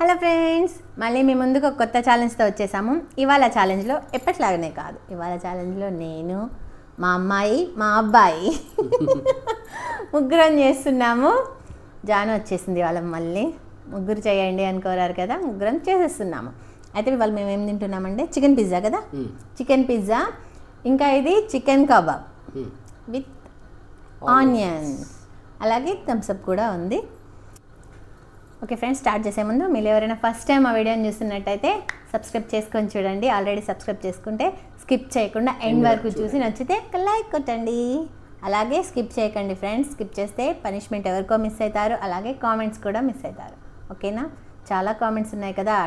Hello friends, మళ్ళీ మీ ముందుకు ఒక కొత్త ఛాలెంజ్తో వచ్చేసాము. ఇవాళ ఛాలెంజ్లో ఎప్పటిలాగానే కాదు, ఇవాళ ఛాలెంజ్లో నేను, మా అమ్మాయి, మా అబ్బాయి ముగ్గురం చేస్తున్నాము. జాను వచ్చేసింది వాళ్ళ, మళ్ళీ ముగ్గురు చేయండి అని కోరారు కదా, ముగ్గురం చేసేస్తున్నాము. అయితే ఇవాళ మేము ఏం తింటున్నామంటే చికెన్ పిజ్జా కదా, చికెన్ పిజ్జా, ఇంకా ఇది చికెన్ కబాబ్ విత్ ఆనియన్స్, అలాగే థమ్స్అప్ కూడా ఉంది. ఓకే ఫ్రెండ్స్, స్టార్ట్ చేసే ముందు మీరు ఎవరైనా ఫస్ట్ టైం ఆ వీడియోని చూస్తున్నట్టయితే సబ్స్క్రైబ్ చేసుకొని చూడండి. ఆల్రెడీ సబ్స్క్రైబ్ చేసుకుంటే స్కిప్ చేయకుండా ఎండ్ వరకు చూసి నచ్చితే లైక్ కొట్టండి. అలాగే స్కిప్ చేయకండి ఫ్రెండ్స్, స్కిప్ చేస్తే పనిష్మెంట్ ఎవరికో మిస్ అవుతారు, అలాగే కామెంట్స్ కూడా మిస్ అవుతారు. ఓకేనా? చాలా కామెంట్స్ ఉన్నాయి కదా,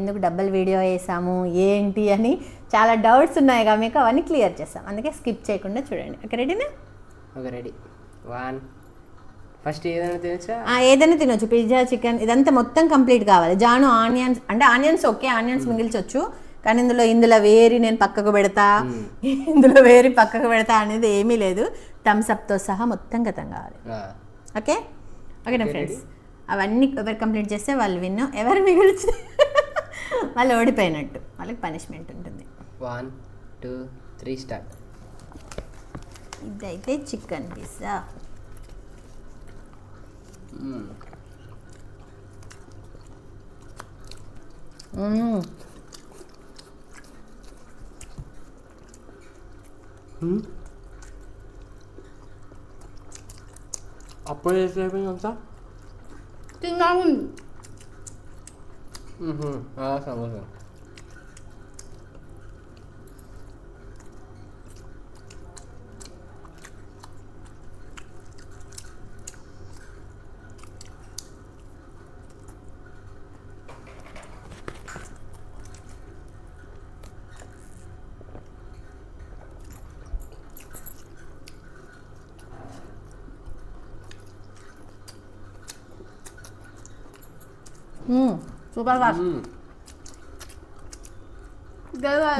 ఎందుకు డబుల్ వీడియో వేసాము ఏంటి అని చాలా డౌట్స్ ఉన్నాయి కదా మీకు, అవన్నీ క్లియర్ చేస్తాం. అందుకే స్కిప్ చేయకుండా చూడండి. ఓకే, రెడీనా? Okay, ready. వన్ ఫస్ట్ ఏదైనా తినచ్చా? ఏదైనా తినొచ్చు. పిజ్జా, చికెన్ ఇదంతా మొత్తం కంప్లీట్ కావాలి. జాను ఆనియన్స్ అంటే ఆనియన్స్ ఓకే, ఆనియన్స్ మిగిల్చొచ్చు, కానీ ఇందులో వేరి నేను పక్కకు పెడతా, ఇందులో వేరి పక్కకు పెడతా అనేది ఏమీ లేదు. థమ్స్అప్తో సహా మొత్తం గతం కావాలి. ఓకే ఓకేనా ఫ్రెండ్స్? అవన్నీ ఎవరు కంప్లీట్ చేస్తే వాళ్ళు విన్ను, ఎవరు మిగిల్చి వాళ్ళు ఓడిపోయినట్టు, వాళ్ళకి పనిష్మెంట్ ఉంటుంది. 1 2 3 స్టార్ట్. ఇదైతే చికెన్ పిజ్జా. అప్పుడు అయిపోయిందంతా తిన్నాము. Samosa super fast.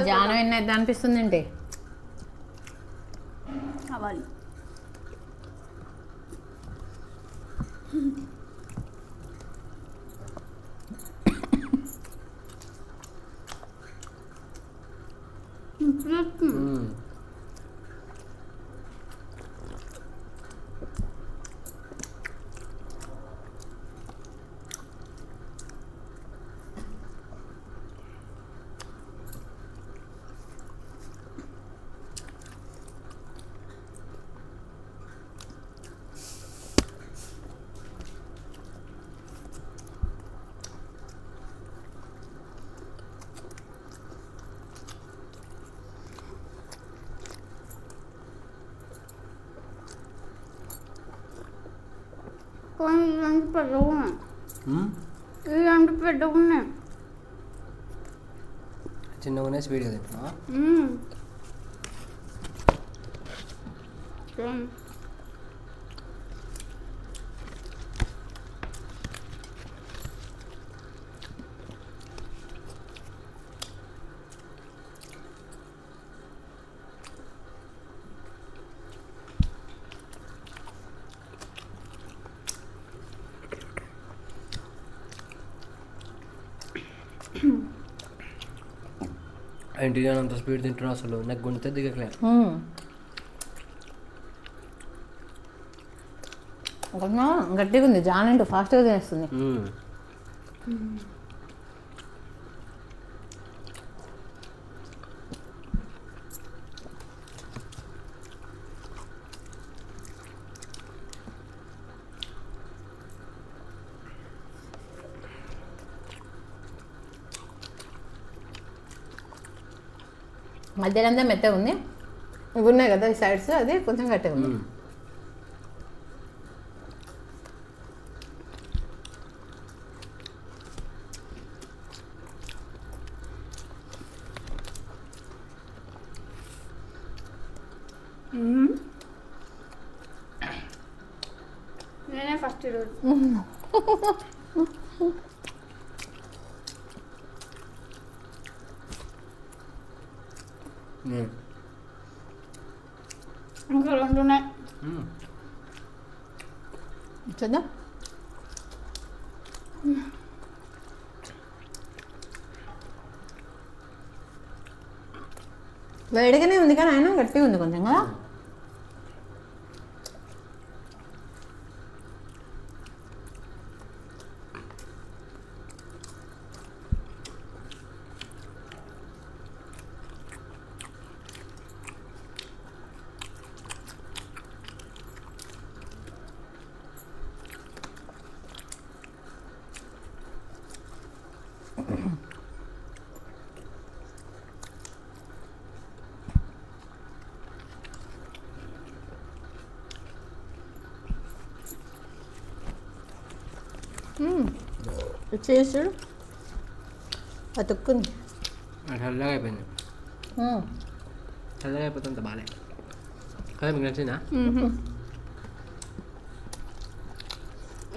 జాను ఎన్ని అయితే అనిపిస్తుంది అంటే కావాలి. ఇలాంటి పెద్దగా ఉన్నాయి. చిన్నగా ఉన్నాయి, స్వీట్గా తింటున్నా. ఏంటి నేను అంత స్పీడ్ తింటున్నా, అసలు నాకు గుంటే దిగట్లే. గట్టిగా ఉంది. జానంటూ ఫాస్ట్గా తినేస్తుంది. మధ్యలో అంతా మెత్తగా ఉంది, ఇవి ఉన్నాయి కదా ఈ సైడ్స్, అది కొంచెం గట్టిగా ఉంది. నేనే ఫస్ట్ ఈరోజు. ఇంకా రెండు ఉన్నాయి. చూద్దాం. వేడిగానే ఉంది కానీ ఆయన గట్టిగా ఉంది కొంచెం కదా. చేసి అతుక్కుంది. చల్లగా అయిపోయింది. చల్లగా అయిపోతుంది బాగాలే కదా. మీకు నచ్చిందా?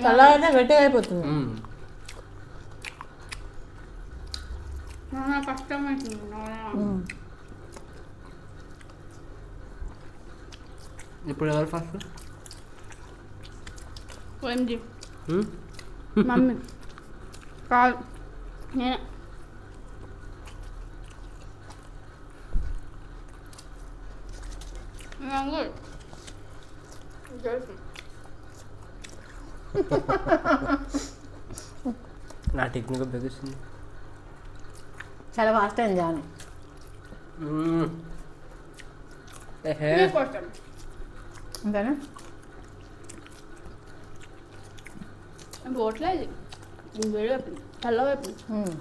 చల్లగా గట్టిగా అయిపోతుంది. కష్టమైతుంది. ఇప్పుడు ఎవరు ఫస్ట్? ఓఎంజీ మమ్మీ కాదు నేనే. నా టెక్నిక్ బెదిరిస్తుంది. చాలా ఫాస్ట్ అయింది జాను. అంతేనా? పోట్లేదు వేడి అయిపోయింది, చల్లగా అయిపోయింది.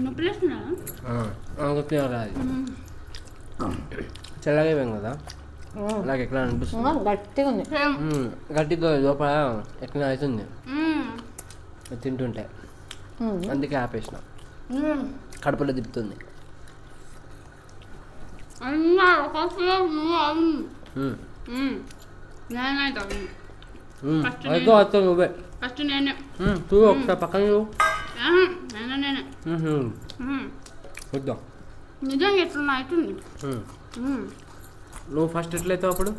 నొప్పిలేస్తున్నా చల్లగా అయిపోయింది కదా. నాకు ఎట్లా అనిపిస్తుంది? గట్టిగా ఉంది. గట్టిగా లోపల ఎట్లా అవుతుంది తింటుంటే. అందుకే ఆపేసిన. కడుపులో తిప్పుతుంది. నువ్వే ఫస్ట్ నేనే చూడు ఒకసారి పక్కన నేనే చూద్దాం నిజంగా ఎట్లా అవుతుంది. నువ్వు ఫస్ట్ ఎట్లయితావు అప్పుడు?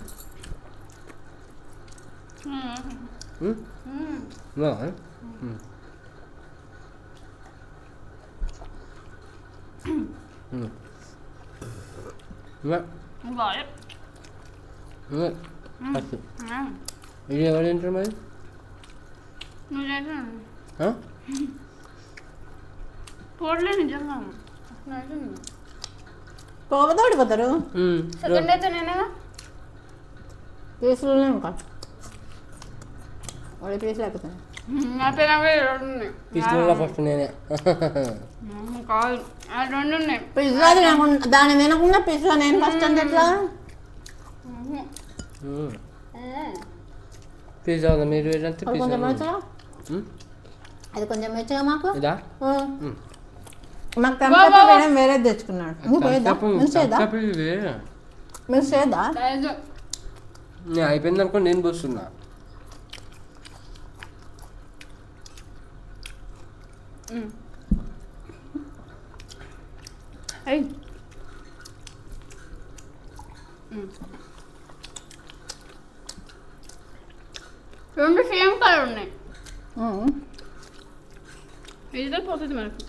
ఇది ఎవరు తింటారు మరి? పోట్లే నిజంగా పోతే ఓడిపోతారు. సెకండ్ అయితే నేనేగా పీసులు ఇంకా వాడి పీసులు అయిపోతాయి. నా పేరు రెండు ఉన్నాయి. తీసుకున్నా ఫస్ట్ నేనే. కాదు రెండు ఉన్నాయి. పిజ్జా దాని తినకుండా పిజ్జా నేను ఫస్ట్ అంటే ఎట్లా? పిజ్జా మీరు కొంచెం మెచ్చగా, అది కొంచెం మెచ్చగా మాకు. ఇదా మాకు టెంపరేచర్ వేరేది తెచ్చుకున్నాడు. మీరు చేద్దా? నేను అయిపోయింది అనుకో నేను పోస్తున్నా. రెండు సేమ్ కలర్ ఉన్నాయి. ఇది పోతుంది మనకు.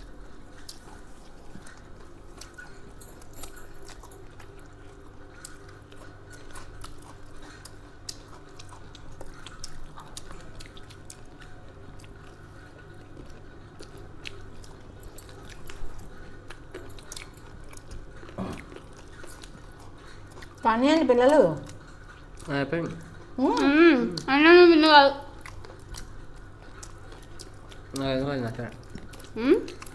కానీ అండి పిల్లలు అయిపోయింది. అయినా విన్ను కాదు. నాకు నచ్చలే.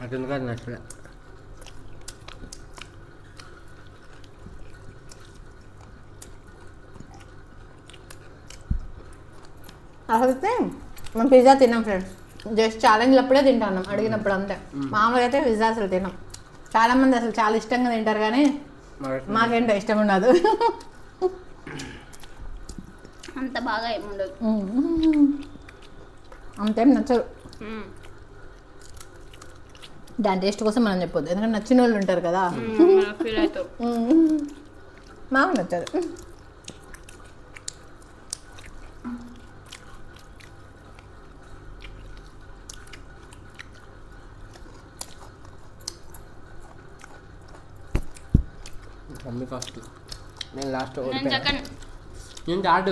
అటు కాదు నచ్చలే. అసలు మనం పిజ్జా తిన్నాం ఫ్రెండ్స్. జస్ట్ ఛాలెంజ్ అప్పుడే తింటాం, అడిగినప్పుడు అంతే. మామూలుగా అయితే పిజ్జా అసలు తినాం. చాలామంది అసలు చాలా ఇష్టంగా తింటారు కానీ మాకేంటో ఇష్టం ఉండదు. అంత బాగా ఏముండదు. అంతేం నచ్చదు. దాని టేస్ట్ కోసం మనం చెప్పొద్దు, ఎందుకంటే నచ్చిన వాళ్ళు ఉంటారు కదా. ఫీల్ అవుతావు. మాకు నచ్చదు. మమ్మీ ఫస్ట్, నేను లాస్ట్. నేను సెకండ్. నేను థర్డ్.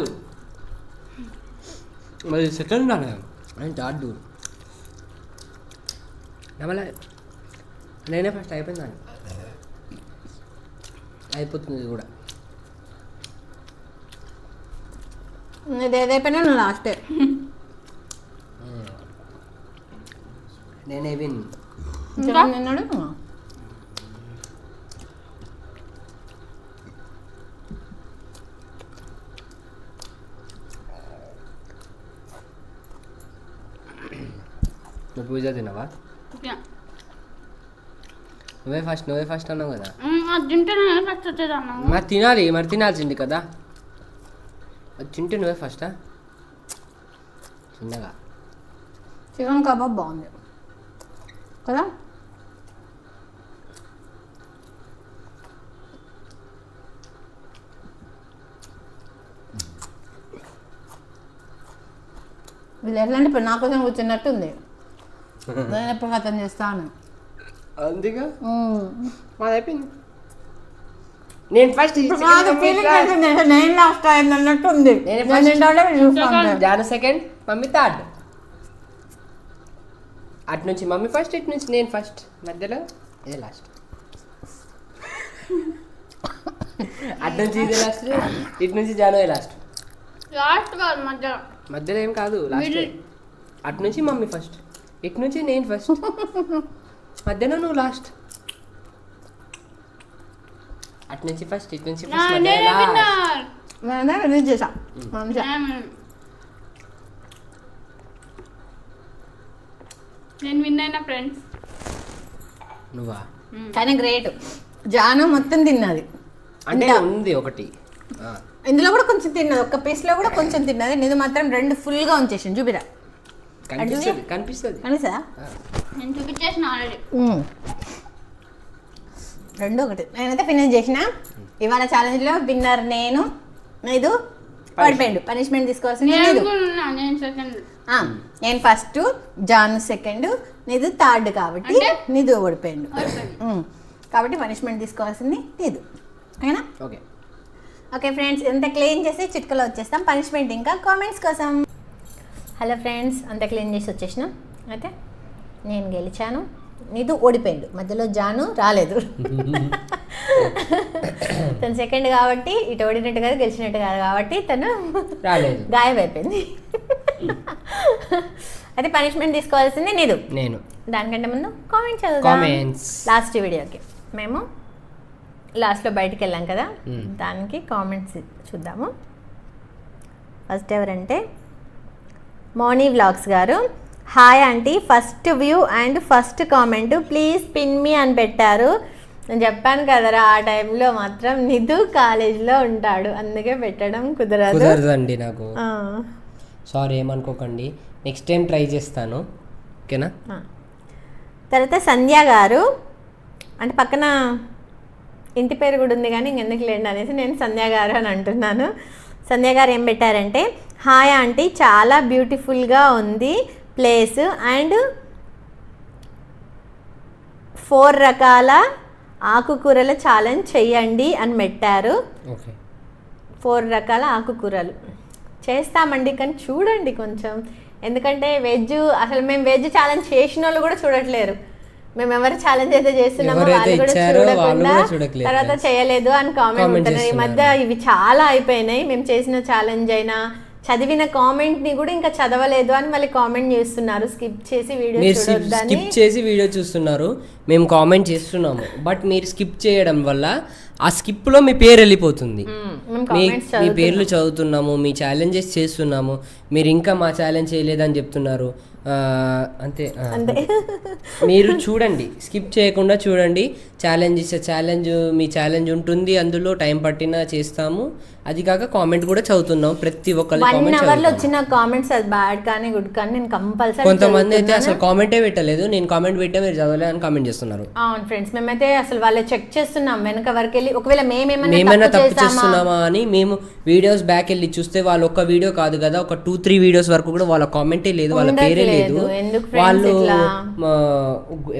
మరి సెకండ్ రాలే, నేను థర్డ్. మళ్ళీ నేనే ఫస్ట్ అయిపోయింది. అయిపోతుంది ఇది కూడా. ఇది ఏదైపోయినా నువ్వు లాస్టే. నేనే విన్. నిన్నాడు నువ్వు పూజ తినవా? నువ్వే ఫస్ట్ అన్నావు కదా. అది తింటేనే ఫస్ట్ వచ్చేది అన్నావు. మరి తినాలి, మరి తినాల్సింది కదా. అది తింటే నువ్వే ఫస్టా? చిన్నగా చికెన్ కబాబ్ బాగుంది కదా. వీళ్ళు ఎట్లా అంటే ఇప్పుడు నా కోసం కూర్చున్నట్టు ఉంది. నేను ఎప్పుడు కథం చేస్తాను. అందుగా మాది అయిపోయింది. నేను ఫస్ట్, నేను లాస్ట్ అయింది అన్నట్టు ఉంది. Janu second, mummy third. అటు నుంచి మమ్మీ ఫస్ట్, ఇటు నుంచి నేను ఫస్ట్, మధ్యలో ఇదే లాస్ట్. అటు నుంచి ఇదే లాస్ట్, ఇటు నుంచి జాను లాస్ట్. లాస్ట్ కాదు, మధ్యలో. మధ్యలో ఏం కాదు, లాస్ట్. అటు నుంచి మమ్మీ ఫస్ట్, ఇటు నుంచి నేను ఫస్ట్, మధ్యలో నువ్వు లాస్ట్. అటు నుంచి ఫస్ట్, ఇటు నుంచి ఫస్ట్, రిలీజ్ చేసా. నేను విన్ అయినా ఫ్రెండ్స్. నువ్వా? కానీ గ్రేట్. జాను మొత్తం తిన్నది. అంటే ఉంది ఒకటి, ఇందులో కూడా కొంచెం తిన్నది, ఒక్క పీస్ లో కూడా కొంచెం తిన్నది. ఇది మాత్రం రెండు ఫుల్ గా ఉంచేసింది. చూపిరా, కనిపిస్తుంది కనిపిస్తుందా? నేను చూపించేసిన ఆల్రెడీ. రెండు ఒకటి. నేనైతే ఫినిష్ చేసిన. ఇవాళ ఛాలెంజ్ లో విన్నర్ నేను. ఇది ఓడిపోయిండు. పనిష్మెంట్ తీసుకోవాల్సింది నేను సెకండ్. నేను ఫస్ట్, జాన్ సెకండ్, నీదు థర్డ్. కాబట్టి నీదు ఓడిపోయిండు. కాబట్టి పనిష్మెంట్ తీసుకోవాల్సింది నీదు. ఓకేనా? ఓకే. ఓకే ఫ్రెండ్స్, అంత క్లీన్ చేసి చిట్కలో వచ్చేస్తాం. పనిష్మెంట్ ఇంకా కామెంట్స్ కోసం. హలో ఫ్రెండ్స్, అంత క్లీన్ చేసి వచ్చేసినాం. అయితే నేను గెలిచాను, నీదు ఓడిపోయిండు. మధ్యలో జాను రాలేదు. తను సెకండ్ కాబట్టి ఇటు ఓడినట్టు కాదు, గెలిచినట్టు కాదు కాబట్టి తను రాలేదు, గాయమైపోయింది. అయితే పనిష్మెంట్ తీసుకోవాల్సింది నీదు. నేను. దానికంటే ముందు కామెంట్ చదువుదాం. లాస్ట్ వీడియోకి మేము లాస్ట్లో బయటికి వెళ్ళాం కదా, దానికి కామెంట్స్ చూద్దాము. ఫస్ట్ ఎవరంటే మోనీ వ్లాగ్స్ గారు. Hi aunty, first view and first comment please pin me అని పెట్టారు. నేను చెప్పాను కదరా, ఆ టైంలో మాత్రం నిధు కాలేజ్లో ఉంటాడు, అందుకే పెట్టడం కుదరదండి నాకు. సారీ, ఏమనుకోకండి, నెక్స్ట్ టైం ట్రై చేస్తాను. ఓకేనా? తర్వాత సంధ్య గారు, అంటే పక్కన ఇంటి పేరు కూడా ఉంది కానీ ఇంకెందుకు లేండి అనేసి నేను సంధ్య గారు అని అంటున్నాను. సంధ్య గారు ఏం పెట్టారంటే, హాయ్ ఆంటీ, చాలా బ్యూటిఫుల్గా ఉంది ప్లేస్ అండ్ 4 రకాల ఆకుకూరల ఛాలెంజ్ చెయ్యండి అని పెట్టారు. 4 రకాల ఆకుకూరలు చేస్తామండి, కానీ చూడండి కొంచెం, ఎందుకంటే వెజ్ అసలు మేము వెజ్ ఛాలెంజ్ చేసిన వాళ్ళు కూడా చూడట్లేరు. మేము ఎవరు ఛాలెంజ్ అయితే చేస్తున్నామో వాళ్ళు కూడా చూడకుండా తర్వాత చేయలేదు అని కామెంట్ ఉంటున్నారు. ఈ మధ్య ఇవి చాలా అయిపోయినాయి. మేము చేసిన ఛాలెంజ్ అయినా చదివిన కామెంట్ని కూడా ఇంకా చదవలేదు అని మళ్ళీ కామెంట్ చేస్తున్నారు. స్కిప్ చేసి వీడియో చూస్తున్నారు. మేము కామెంట్ చేస్తున్నాము, బట్ మీరు స్కిప్ చేయడం వల్ల ఆ స్కిప్లో మీ పేరు వెళ్ళిపోతుంది. మీ పేర్లు చదువుతున్నాము, మీ ఛాలెంజెస్ చేస్తున్నాము, మీరు ఇంకా మా ఛాలెంజ్ చేయలేదని చెప్తున్నారు. అంతే అంతే. మీరు చూడండి, స్కిప్ చేయకుండా చూడండి. ఛాలెంజ్ మీ ఛాలెంజ్ ఉంటుంది, అందులో టైం పట్టినా చేస్తాము. అది కాక కామెంట్ కూడా చదువుతున్నాం, ప్రతి ఒక్కరి 1 అవర్లో వచ్చిన కామెంట్స్ అది బ్యాడ్ కానీ గుడ్ కానీ నేను కంపల్సరీ. కొంతమంది అయితే అసలు కామెంటే పెట్టలేదు, నేను కామెంట్ పెట్టా మీరు చదవలేదు అని కామెంట్ చేస్తున్నారు. అవును ఫ్రెండ్స్, మేమైతే అసలు వాళ్ళు చెక్ చేస్తున్నాం వెనక వరకు వెళ్ళి, ఒకవేళ మేమేమైనా తప్పు చేస్తున్నామా అని. మేము వీడియోస్ బ్యాక్ వెళ్ళి చూస్తే వాళ్ళు ఒక్క వీడియో కాదు కదా, ఒక 2-3 వీడియోస్ వరకు కూడా వాళ్ళ కామెంటే లేదు, వాళ్ళ పేరే లేదు. వాళ్ళు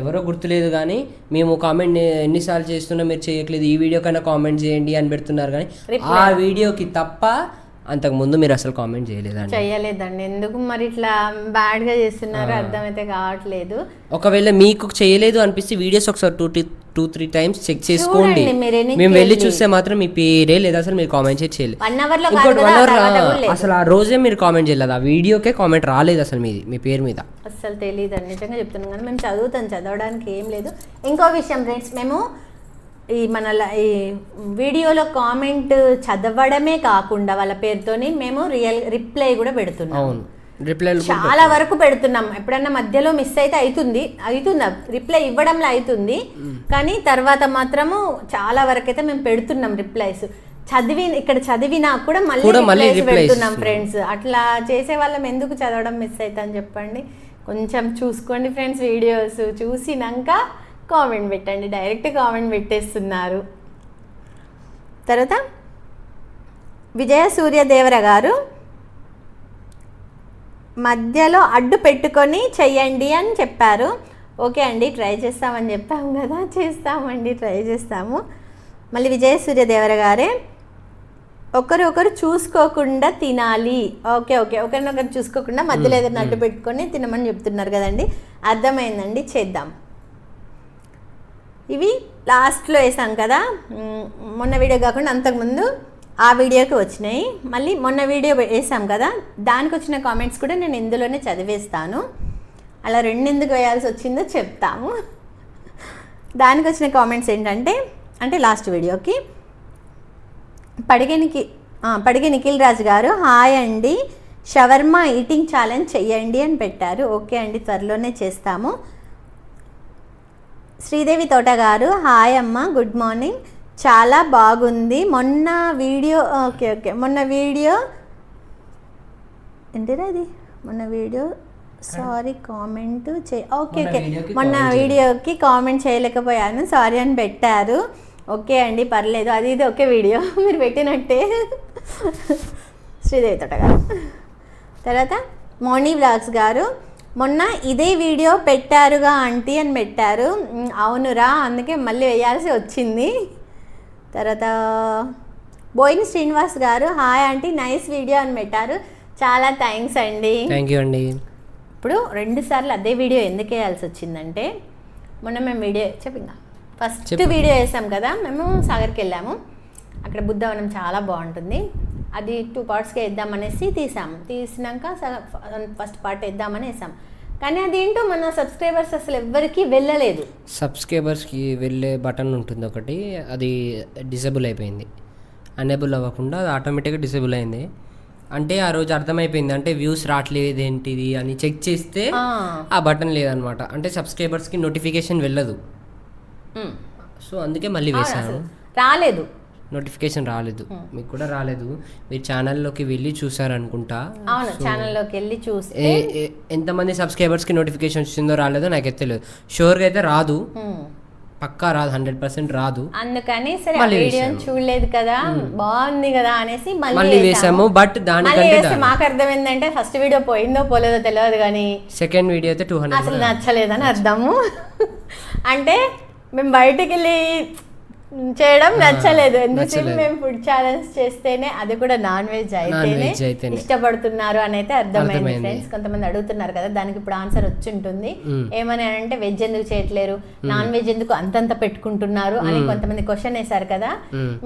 ఎవరో గుర్తులేదు కానీ మేము కామెంట్ ఎన్నిసార్లు చేస్తున్నా మీరు చేయట్లేదు, ఈ వీడియో కన్నా కామెంట్ చేయండి అని పెడుతున్నారు. కానీ ఆ వీడియోకి తప్ప అంతకు ముందు మీరు అసలు కామెంట్ చేయలేదండి. ఎందుకు మరి ఇట్లా బ్యాడ్ గా చేస్తున్నారో అర్థమైతే కావట్లేదు. ఒకవేళ మీకు చేయలేదు అనిపిస్తే వీడియోస్ ఒకసారి 2-3 టైమ్స్ చెక్ చేసుకోండి. మేము వెళ్ళి చూస్తే మాత్రం మీ పేరే లేదా అసలు మీరు కామెంట్ చేయలేదు. 1 అవర్ అసలు ఆ రోజే మీరు కామెంట్ చేయలేదు, ఆ వీడియోకే కామెంట్ రాలేదు అసలు మీ పేరు మీద. అసలు తెలియదు నిజంగా చెప్తున్నాం. కానీ మేము చదవడానికి ఏం లేదు. ఇంకో విషయం ఫ్రెండ్స్, మేము ఈ వీడియోలో కామెంట్ చదవడమే కాకుండా వాళ్ళ పేరుతోని మేము రిప్లై కూడా పెడుతున్నాం. చాలా వరకు పెడుతున్నాం. ఎప్పుడన్నా మధ్యలో మిస్ అయితే అవుతుంది రిప్లై ఇవ్వడంలో అవుతుంది, కానీ తర్వాత మాత్రము చాలా వరకు అయితే మేము పెడుతున్నాం రిప్లైస్. ఇక్కడ చదివినా కూడా మళ్ళీ పెడుతున్నాం ఫ్రెండ్స్. అట్లా చేసే వాళ్ళం ఎందుకు చదవడం మిస్ అవుతుందని చెప్పండి. కొంచెం చూసుకోండి ఫ్రెండ్స్, వీడియోస్ చూసినాక కామెంట్ పెట్టండి. డైరెక్ట్ కామెంట్ పెట్టేస్తున్నారు. తర్వాత విజయ సూర్యదేవర గారు మధ్యలో అడ్డు పెట్టుకొని చెయ్యండి అని చెప్పారు. ఓకే అండి, ట్రై చేస్తామని చెప్పాము కదా, చేస్తామండి, ట్రై చేస్తాము. మళ్ళీ విజయ సూర్యదేవర గారే ఒకరు చూసుకోకుండా తినాలి. ఓకే ఒకరినొకరు చూసుకోకుండా మధ్యలో ఏదైనా అడ్డు పెట్టుకొని తినమని చెప్తున్నారు కదండి, అర్థమైందండి, చేద్దాం. ఇవి లాస్ట్లో వేసాం కదా, మొన్న వీడియో కాకుండా అంతకుముందు ఆ వీడియోకి వచ్చినాయి. మళ్ళీ మొన్న వీడియో వేసాం కదా, దానికి వచ్చిన కామెంట్స్ కూడా నేను ఇందులోనే చదివేస్తాను. అలా 2 ఎందుకు వేయాల్సి వచ్చిందో చెప్తాము. దానికి వచ్చిన కామెంట్స్ ఏంటంటే, లాస్ట్ వీడియోకి పడిగే నిఖిల్ రాజు గారు హాయ్ అండి, షవర్మా ఈటింగ్ ఛాలెంజ్ చెయ్యండి అని పెట్టారు. ఓకే అండి, త్వరలోనే చేస్తాము. శ్రీదేవి తోట గారు హాయ్ అమ్మ, గుడ్ మార్నింగ్, చాలా బాగుంది మొన్న వీడియో. మొన్న వీడియో ఏంటిరా అది, మొన్న వీడియో సారీ కామెంట్ ఓకే మొన్న వీడియోకి కామెంట్ చేయలేకపోయాను, సారీ అని పెట్టారు. ఓకే అండి, పర్లేదు, అది ఇది ఒకే వీడియో మీరు పెట్టినట్టే. శ్రీదేవి తోట గారు. తర్వాత మోనీ వ్లాగ్స్ గారు మొన్న ఇదే వీడియో పెట్టారుగా ఆంటీ అని పెట్టారు. అవునురా, అందుకే మళ్ళీ వేయాల్సి వచ్చింది. తర్వాత బోయిన్ శ్రీనివాస్ గారు హాయ్ ఆంటీ, నైస్ వీడియో అని పెట్టారు. చాలా థ్యాంక్స్ అండి. థ్యాంక్ యూ అండి. ఇప్పుడు 2 సార్లు అదే వీడియో ఎందుకు వేయాల్సి వచ్చిందంటే, మొన్న మేము వీడియో ఫస్ట్ వీడియో వేసాం కదా, మేము సాగర్కి వెళ్ళాము. అక్కడ బుద్ధవనం చాలా బాగుంటుంది, అది 2 పార్ట్స్కి వేద్దామనేసి తీసినాక ఫస్ట్ పార్ట్ వేద్దామని వేసాం. కానీ అదేంటో మన సబ్స్క్రైబర్స్ అసలు ఎవ్వరికి వెళ్ళలేదు. సబ్స్క్రైబర్స్కి వెళ్ళే బటన్ ఉంటుంది ఒకటి, అది డిసేబుల్ అయిపోయింది. అనేబుల్ అవ్వకుండా అది ఆటోమేటిక్గా డిసేబుల్ అయింది. అంటే ఆ రోజు అర్థమైపోయింది, అంటే వ్యూస్ రావట్లేదు ఏంటిది అని చెక్ చేస్తే ఆ బటన్ లేదనమాట. అంటే సబ్స్క్రైబర్స్కి నోటిఫికేషన్ వెళ్ళదు. సో అందుకే మళ్ళీ వేసాను, రాలేదు, నోటిఫికేషన్ రాలేదు. మీకు కూడా రాలేదు. మీరు ఛానల్లోకి వెళ్ళి చూసారనుకుంటా. అవును, ఛానల్లోకి వెళ్ళి చూస్తే ఎంతమంది సబ్స్క్రైబర్స్కి నోటిఫికేషన్ వచ్చిందో రాలేదో నాకైతే తెలియదు. షూర్గా అయితే రాదు, పక్కా రాదు, 100% రాదు. అందుకని సరే వీడియో చూడలేదు కదా, బాగుంది కదా అనేసి మళ్ళీ వేసాము. బట్ దానికంటే మాకు అర్థం ఏంటంటే, ఫస్ట్ వీడియో పోయిందో పోలేదో తెలియదు, కానీ సెకండ్ వీడియో అయితే 200 అసలు నచ్చలేదని అర్థము. అంటే మేము బయటకు వెళ్ళి చేయడం నచ్చలేదు. ఎందుకంటే మేము ఫుడ్ ఛాలెంజ్ చేస్తేనే, అది కూడా నాన్ వెజ్ అయితేనే ఇష్టపడుతున్నారు అని అయితే అర్థమైంది ఫ్రెండ్స్. కొంతమంది అడుగుతున్నారు కదా, దానికి ఇప్పుడు ఆన్సర్ వచ్చి ఉంటుంది. ఏమని అంటే, వెజ్ ఎందుకు చేయట్లేరు, నాన్ వెజ్ ఎందుకు అంతంత పెట్టుకుంటున్నారు అని కొంతమంది క్వశ్చన్ వేశారు కదా.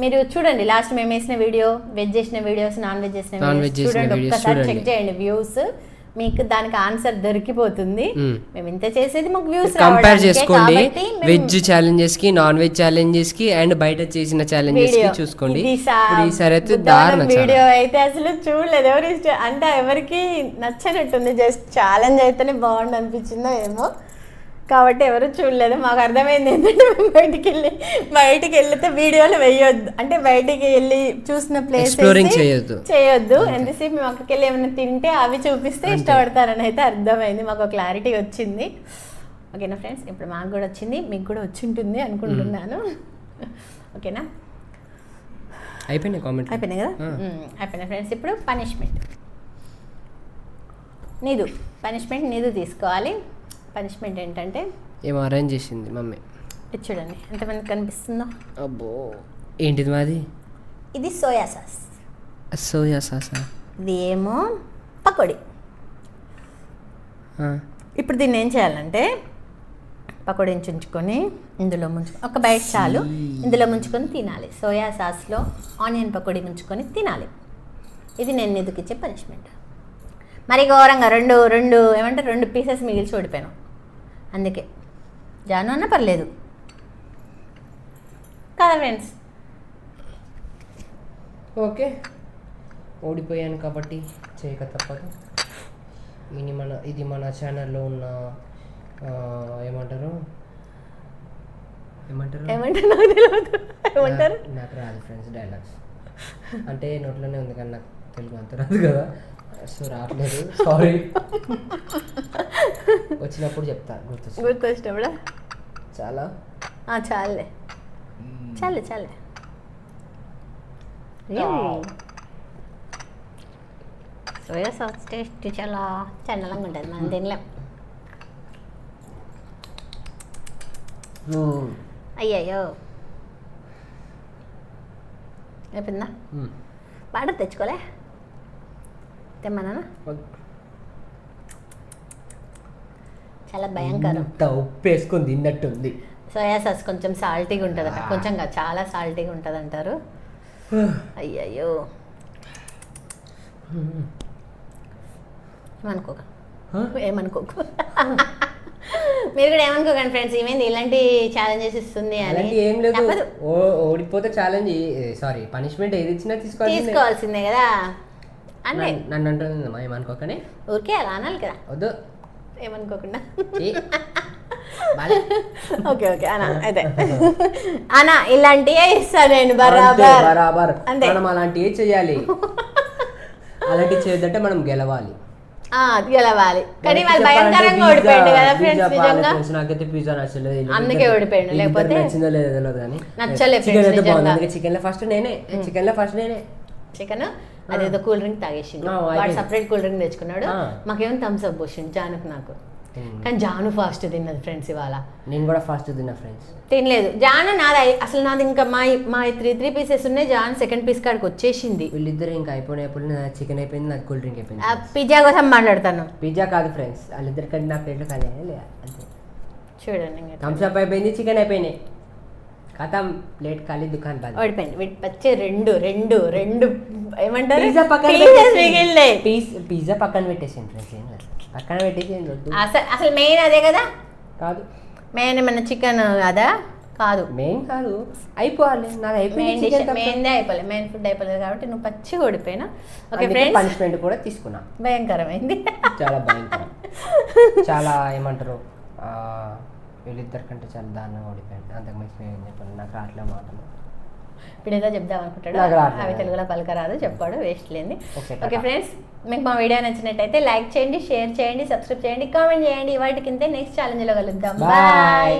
మీరు చూడండి, లాస్ట్ మేము వేసిన వీడియో, వెజ్ చేసిన వీడియోస్, నాన్ వెజ్ చేసిన వీడియోస్ చూడండి, ఒక్కసారి చెక్ చేయండి వ్యూస్. మీకు దానికి ఆన్సర్ దొరికిపోతుంది. మేము ఇంత చేసేది మాకు వ్యూస్ కంపేర్ చేసుకోండి వెజ్ ఛాలెంజెస్ కి నాన్ వెజ్ ఛాలెంజెస్ కి అండ్ బయట చేసిన ఛాలెంజెస్ కి చూసుకోండి. ఈసారి అయితే వీడియో అయితే అసలు చూడలేదు ఎవరు అంటే ఎవరికి నచ్చనట్టుంది. జస్ట్ ఛాలెంజ్ అయితేనే బాగుండు అనిపించిందో ఏమో, కాబట్టి ఎవరు చూడలేదు. మాకు అర్థమైంది ఏంటంటే మేము బయటికి వెళ్తే వీడియోలు వేయొద్దు, అంటే బయటికి వెళ్ళి చూసిన ప్లేస్ చేయొద్దు. ఎంతసేపు మేము అక్కడికి వెళ్ళి ఏమైనా తింటే అవి చూపిస్తే ఇష్టపడతారని అయితే అర్థమైంది. మాకు క్లారిటీ వచ్చింది. ఓకేనా ఫ్రెండ్స్, ఇప్పుడు మాకు కూడా వచ్చింది, మీకు కూడా వచ్చి ఉంటుంది అనుకుంటున్నాను. ఓకేనా, అయిపోయినాయి కామెంట్ అయిపోయినాయి కదా. అయిపోయినాయి ఫ్రెండ్స్. ఇప్పుడు పనిష్మెంట్ నీదు తీసుకోవాలి. పనిష్మెంట్ ఏంటంటే ఏమో అరేంజ్ చేసింది మమ్మీ. చూడండి ఎంతమంది కనిపిస్తుందో. అబ్బో ఏంటిది మాది? ఇది సోయా సాస్. ఇది ఏమో పకోడీ. ఇప్పుడు దీన్ని ఏం చేయాలంటే పకోడీని చుంచుకొని ఇందులో ఒక బయట చాలు, ఇందులో ముంచుకొని తినాలి. సోయా సాస్లో ఆనియన్ పకోడీ ముంచుకొని తినాలి. ఇది నేను నిధుకి ఇచ్చే పనిష్మెంట్. మరి ఘోరంగా రెండు పీసెస్ మిగిల్చి ఓడిపోయాను. అందుకే జాను అన్న పర్లేదు కదా ఫ్రెండ్స్. ఓకే, ఓడిపోయాను కాబట్టి చేయక తప్పదు. ఇది మన ఛానల్లో ఉన్న ఏమంటారు నాకు రాదు ఫ్రెండ్స్ డైలాగ్స్, అంటే నోట్లోనే ఉంది కానీ నాకు తెలుగు అంత రాదు కదా, సో రావట్లేదు, సారీ. వచ్చినప్పుడు చెప్తా, గుర్తొచ్చినప్పుడు చాలా చాలే. సోయా సాస్ టేస్ట్ చాలా చండలంగా ఉంటుంది, మనం తినలేం. అయ్యయ్యో అయిపోయిందా? వాటర్ తెచ్చుకోలే, తెమ్మనా? చాలా భయంకరం. ఉప్పు వేసుకొని తిన్నట్టుంది. సోయా సాస్ కొంచెం సాల్టీగా ఉంటుంది అంట, కొంచెం చాలా సాల్టీగా ఉంటుంది అంటారు. అయ్యయ్యో ఏమనుకోకు మీరు కూడా ఏమనుకోకండి ఫ్రెండ్స్. ఏమైంది ఇలాంటి ఛాలెంజెస్ ఇస్తుంది అని ఏం లేదు, ఓడిపోతే ఛాలెంజ్ సారీ పనిష్మెంట్ ఏది ఇచ్చినా తీసుకోవాల్సిందే కదా. అంటే నన్ను అంటుందమ్మా ఏమనుకోకనే, ఊరికే అలా అనాలి కదా, వద్దు ఏమనుకోకుండా. ఓకే అనా అయితే అనా ఇలాంటివే ఇస్తాను నేను బరాబర్. అంతే, మనం అలాంటివే చెయ్యాలి. అలాంటివి చేయొద్దంటే మనం గెలవాలి. కానీ వాళ్ళు భయంకరంగా ఓడిపోయాడు కదా ఫ్రెండ్స్. నిజంగా నాకైతే పిజ్జా నచ్చలేదు, అందుకే ఓడిపోయాడు. లేకపోతే నచ్చిందో లేదో తెలియదు కానీ నచ్చలేదు. చికెన్ లో ఫస్ట్ నేనే చికెన్ అదేదో కూల్ డ్రింక్ తాగేసిండు, వాడు సపరేట్ కూల్ డ్రింక్ తెచ్చుకున్నాడు. మాకేమో థమ్స్ అప్ పోసిండు జానుకు నాకు. కానీ జాను ఫాస్ట్ తిన్నది ఫ్రెండ్స్. ఇవాళ నేను కూడా ఫాస్ట్ తిన్నా ఫ్రెండ్స్. తినలేదు జాను, నాది ఇంకా మా 3 పీసెస్ ఉన్నాయి. జాను సెకండ్ పీస్ కాడికి వచ్చేసింది. వీళ్ళిద్దరు ఇంకా అయిపోయినప్పుడు చికెన్ అయిపోయింది, నాకు కూల్ డ్రింక్ అయిపోయింది. పిజ్జా కోసం మాట్లాడతాను. పిజ్జా కాదు ఫ్రెండ్స్, వాళ్ళిద్దరు కంటే నా ప్లేట్లో కానీ అంతే. చూడండి థమ్స్ అప్ అయిపోయింది, చికెన్ అయిపోయినాయి, కథం ప్లేట్ ఖాళీ, దుకాణం బంద్. ఓడిపోయింది. వచ్చే రెండు ఏమంటారు పిజ్జా పక్కన పెట్టేసాను ఫ్రెండ్స్, పక్కన పెట్టేసి అసలు మెయిన్ అదే కదా. కాదు మెయిన్ ఏమన్నా చికెన్ కదా? కాదు మెయిన్ కాదు, అయిపోవాలి. నాది అయిపోయింది, మెయిన్ ఫుడ్ అయిపోలేదు కాబట్టి నువ్వు పచ్చిగా ఓడిపోయినా. ఓకే ఫ్రెండ్స్, పనిష్మెంట్ కూడా తీసుకున్నా. భయంకరమైంది, చాలా భయంకరం. చాలా ఏమంటారు వీళ్ళిద్దరి కంటే చాలా దారుణంగా ఓడిపోయాను. అంతకు మించి నేను చెప్పాను, నాకు రావట్లే మాటలు. ఇప్పుడు ఏదో చెప్దాం అనుకుంటాడు, అవి తెలుగులో పలకరాదు, చెప్పాడు, వేస్ట్ లేని. ఓకే ఫ్రెండ్స్, మీకు మా వీడియో నచ్చినట్టయితే లైక్ చేయండి, షేర్ చేయండి, సబ్స్క్రైబ్ చేయండి, కామెంట్ చేయండి. వాటికింతే నెక్స్ట్ ఛాలెంజ్లో కలుద్దాం. బాయ్.